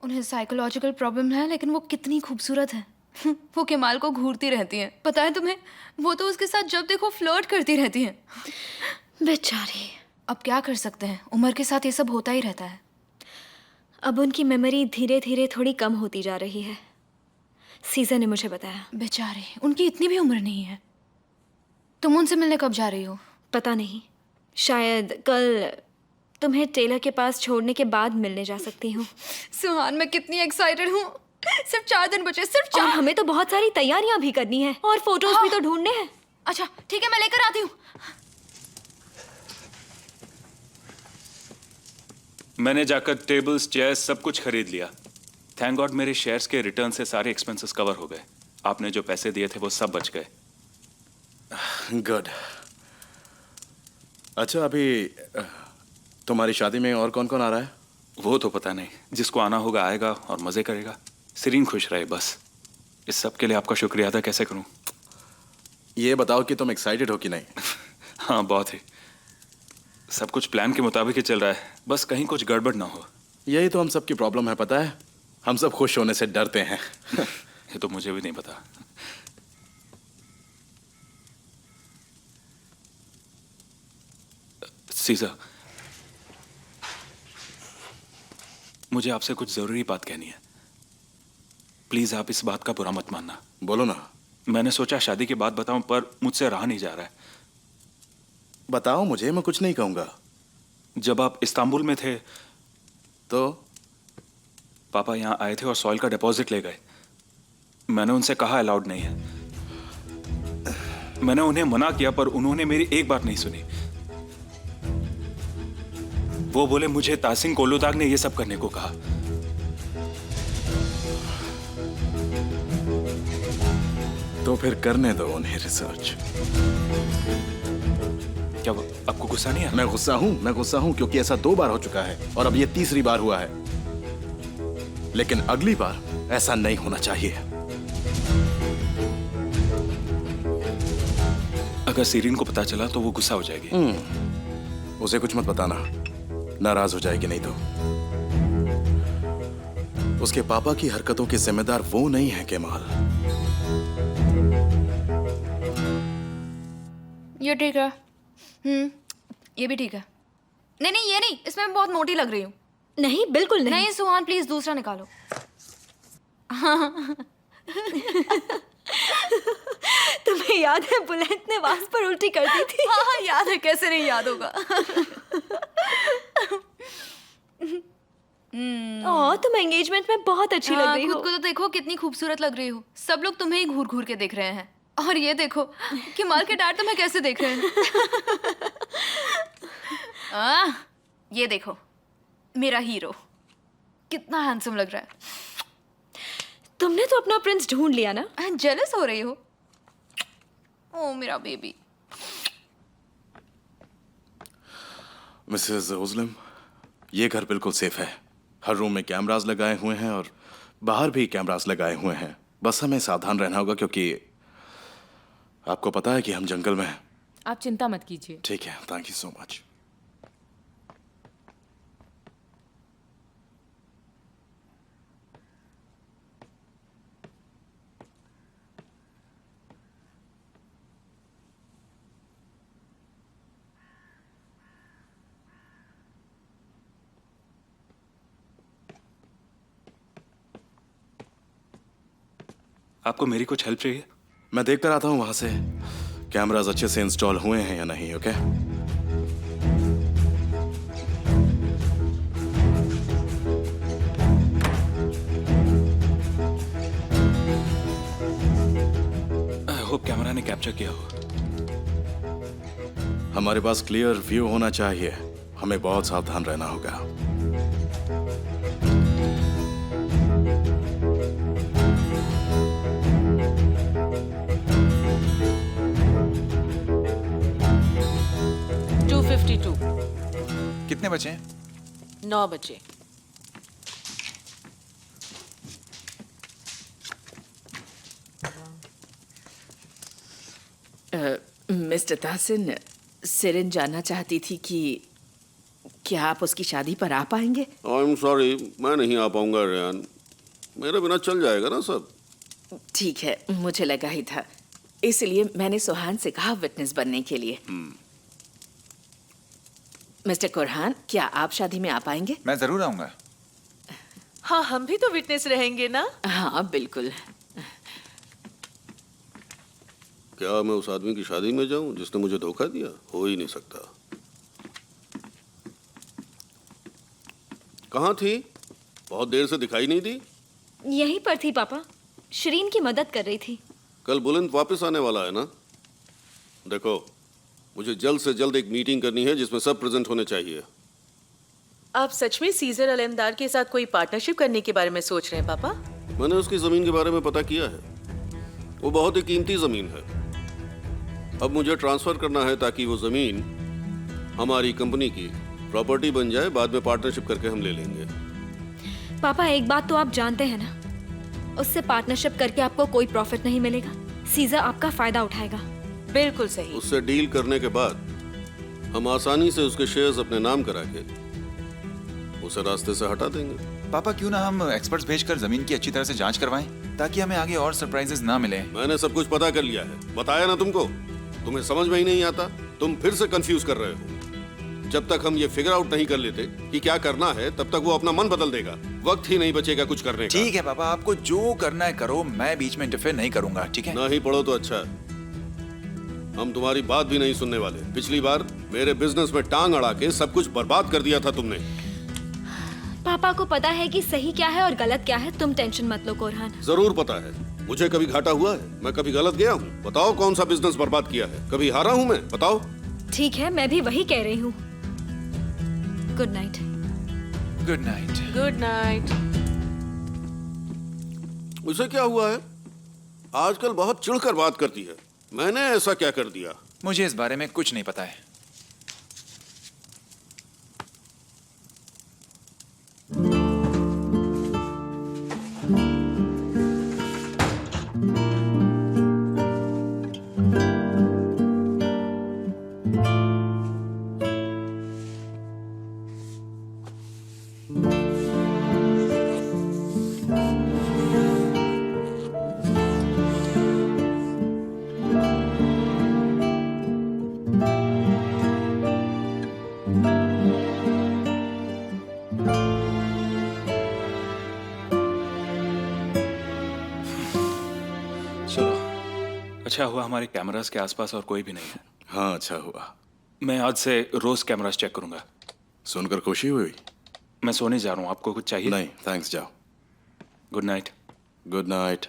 उन्हें psychological problem है, लेकिन वो कितनी खूबसूरत है। वो केमाल को घूरती रहती है, पता है तुम्हें? वो तो उसके साथ जब देखो फ्लर्ट करती रहती है। बेचारी। अब क्या कर सकते हैं, उम्र के साथ ये सब होता ही रहता है। अब उनकी मेमोरी धीरे धीरे थोड़ी कम होती जा रही है। सीजन ने मुझे बताया। बेचारे, उनकी इतनी भी उम्र नहीं है। तुम उनसे मिलने कब जा रही हो? पता नहीं, शायद कल तुम्हें टेलर के पास छोड़ने के बाद मिलने जा सकती हूँ। सुहान, मैं कितनी एक्साइटेड हूँ। सिर्फ 4 दिन बचे, सिर्फ 4। और हमें तो बहुत सारी तैयारियां भी करनी है और फोटोज भी तो ढूंढने हैं। अच्छा ठीक है, मैं लेकर आती हूँ। मैंने जाकर टेबल्स, चेयर्स सब कुछ खरीद लिया। थैंक गॉड मेरे शेयर्स के रिटर्न से सारे एक्सपेंसेस कवर हो गए। आपने जो पैसे दिए थे वो सब बच गए। गुड। अच्छा, अभी तुम्हारी शादी में और कौन कौन आ रहा है? वो तो पता नहीं, जिसको आना होगा आएगा और मजे करेगा। सीरीन खुश रहे बस। इस सब के लिए आपका शुक्रिया अदा कैसे करूं? ये बताओ कि तुम एक्साइटेड हो कि नहीं? हाँ, बहुत ही। सब कुछ प्लान के मुताबिक ही चल रहा है, बस कहीं कुछ गड़बड़ ना हो। यही तो हम सब की प्रॉब्लम है, पता है। हम सब खुश होने से डरते हैं। ये तो मुझे भी नहीं पता। सीजा, मुझे आपसे कुछ जरूरी बात कहनी है। प्लीज आप इस बात का बुरा मत मानना। बोलो ना। मैंने सोचा शादी के बाद बताऊं, पर मुझसे रहा नहीं जा रहा है। बताओ मुझे, मैं कुछ नहीं कहूंगा। जब आप इस्तांबुल में थे तो पापा यहाँ आए थे और सॉइल का डिपॉजिट ले गए। मैंने उनसे कहा अलाउड नहीं है। मैंने उन्हें मना किया, पर उन्होंने मेरी एक बात नहीं सुनी। वो बोले मुझे तासिन कोलोताग ने ये सब करने को कहा। तो फिर करने दो उन्हें रिसर्च। क्या आपको गुस्सा नहीं है? मैं गुस्सा हूं क्योंकि ऐसा 2 बार हो चुका है और अब ये तीसरी बार हुआ है। लेकिन अगली बार ऐसा नहीं होना चाहिए। अगर सीरीन को पता चला तो वो गुस्सा हो जाएगी। उसे कुछ मत बताना, नाराज हो जाएगी नहीं तो। उसके पापा की हरकतों के जिम्मेदार वो नहीं है केमाल। ये ठीक है। ये भी ठीक है। नहीं नहीं, ये नहीं, इसमें मैं बहुत मोटी लग रही हूँ। नहीं, बिल्कुल नहीं। नहीं सुहान, प्लीज दूसरा निकालो। तुम्हें याद है बुलेट ने वास पर उल्टी कर दी थी? हाँ याद है, कैसे नहीं याद होगा। तुम एंगेजमेंट में बहुत अच्छी लग रही खुद हो। को तो देखो कितनी खूबसूरत लग रही हो। सब लोग तुम्हें ही घूर घूर के देख रहे हैं। और ये देखो कि माल के डैड तुम्हें कैसे देख रहे हैं। ये देखो मेरा हीरो कितना हैंडसम लग रहा है। तुमने तो अपना प्रिंस ढूंढ लिया ना? जेलस हो रही हो? ओ मेरा बेबी। मिसेस उज़लम, ये घर बिल्कुल सेफ है। हर रूम में कैमरास लगाए हुए हैं और बाहर भी कैमरास लगाए हुए हैं। बस हमें सावधान रहना होगा क्योंकि आपको पता है कि हम जंगल में हैं। आप चिंता मत कीजिए। ठीक है, थैंक यू सो मच। आपको मेरी कुछ हेल्प चाहिए? मैं देख कर आता हूं वहां से कैमरास अच्छे से इंस्टॉल हुए हैं या नहीं। ओके? आई होप कैमरा ने कैप्चर किया हो। हमारे पास क्लियर व्यू होना चाहिए। हमें बहुत सावधान रहना होगा। कितने बचे हैं? 9 बजे। मिस्टर तासिन, सिरिन जानना चाहती थी कि क्या आप उसकी शादी पर आ पाएंगे? आई एम सॉरी, मैं नहीं आ पाऊंगा रेहान। मेरे बिना चल जाएगा ना सब। ठीक है, मुझे लगा ही था, इसलिए मैंने सुहान से कहा विटनेस बनने के लिए। मिस्टर कुरहान, क्या आप शादी में आ पाएंगे? मैं जरूर आऊंगा। हाँ, हम भी तो विटनेस रहेंगे ना। हाँ बिल्कुल। क्या मैं उस आदमी की शादी में जाऊं जिसने मुझे धोखा दिया? हो ही नहीं सकता। कहाँ थी? बहुत देर से दिखाई नहीं दी। यहीं पर थी पापा, शरीन की मदद कर रही थी। कल बुलंद वापस आने वाला है ना? देखो, मुझे जल्द से जल्द एक मीटिंग करनी है जिसमें सब प्रेजेंट होने चाहिए। आप सच में सीजर अलमदार के साथ कोई पार्टनरशिप करने के बारे में सोच रहे हैं पापा? मैंने उसकी जमीन के बारे में पता किया है। वो बहुत ही कीमती जमीन है। अब मुझे ट्रांसफर करना है ताकि वो जमीन हमारी कंपनी की प्रॉपर्टी बन जाए। बाद में पार्टनरशिप करके हम ले लेंगे। पापा एक बात तो आप जानते हैं ना, उससे पार्टनरशिप करके आपको कोई प्रॉफिट नहीं मिलेगा। सीजर आपका फायदा उठाएगा। बिल्कुल सही। उससे डील करने के बाद हम आसानी से उसके शेयर्स अपने नाम करा के उसे रास्ते से हटा देंगे। पापा, क्यों ना हम एक्सपर्ट्स भेजकर जमीन की अच्छी तरह से जांच करवाएं, ताकि हमें आगे और सरप्राइजेस ना मिले। मैंने सब कुछ पता कर लिया है, बताया ना तुमको। तुम्हें समझ में ही नहीं आता, तुम फिर से कंफ्यूज कर रहे हो। जब तक हम ये फिगर आउट नहीं कर लेते कि क्या करना है, तब तक वो अपना मन बदल देगा। वक्त ही नहीं बचेगा कुछ करने का। ठीक है पापा, आपको जो करना है करो, मैं बीच में इंटरफेयर नहीं करूंगा, ठीक है? ना ही पढ़ो तो अच्छा है। हम तुम्हारी बात भी नहीं सुनने वाले। पिछली बार मेरे बिजनेस में टांग अड़ा के सब कुछ बर्बाद कर दिया था तुमने। पापा को पता है कि सही क्या है और गलत क्या है। तुम टेंशन मत लो कुरहान। जरूर पता है। मुझे कभी घाटा हुआ है? मैं कभी गलत गया हूँ? बताओ कौन सा बिजनेस बर्बाद किया है? कभी हारा हूँ मैं? बताओ। ठीक है, मैं भी वही कह रही हूँ। Good night. Good night. Good night. उसे क्या हुआ है? आजकल बहुत चिढ़कर बात करती है। मैंने ऐसा क्या कर दिया? मुझे इस बारे में कुछ नहीं पता है। चलो, अच्छा हुआ हमारे कैमरास के आसपास और कोई भी नहीं है। हाँ, अच्छा हुआ। मैं आज से रोज कैमरास चेक करूंगा। सुनकर खुशी हुई। मैं सोने जा रहा हूँ, आपको कुछ चाहिए? नहीं थैंक्स, जाओ। Good night. Good night.